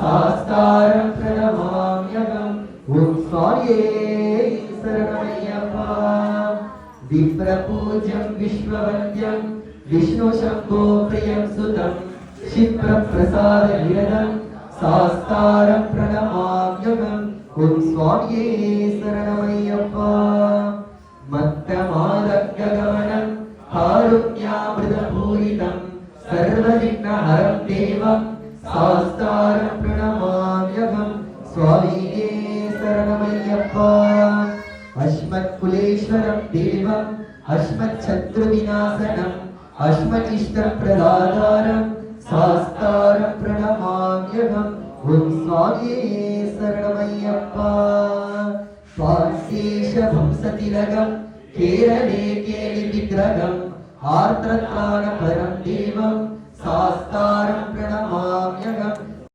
சாஸ்தாரம் பிரணமாம்யகம். ஓம் சுவாமியே சரணமய்யப்பா. விப்ரபூஜ்யம் விஸ்வவந்தியம் விஷ்ணு சம்போ பிரியம் சுதம் क्षिप्रप्रसाद निरदं सास्तारं प्रणमाम्यहम्. ओम स्वामिये शरणमय्यप्पा. मत्तमादग्गगमनं कारुण्यामृतपूरितं सर्वविघ्नहरं देवं सास्तारं प्रणमाम्यहम्. स्वामिये शरणमय्यप्पा. अस्मत्कुलेश्वरं देवम् अस्मच्छत्रुविनाशनम् अस्मदिष्टप्रदातारं सास्तारं प्रणमाम्यहम्. ओम स्वामिये शरणमय्यप्पा. स्वांशेषभंसतिलकं केरले केलिविग्रहम् आर्द्रत्राणपरं देवं सास्तारं प्रणमाम्यहम्.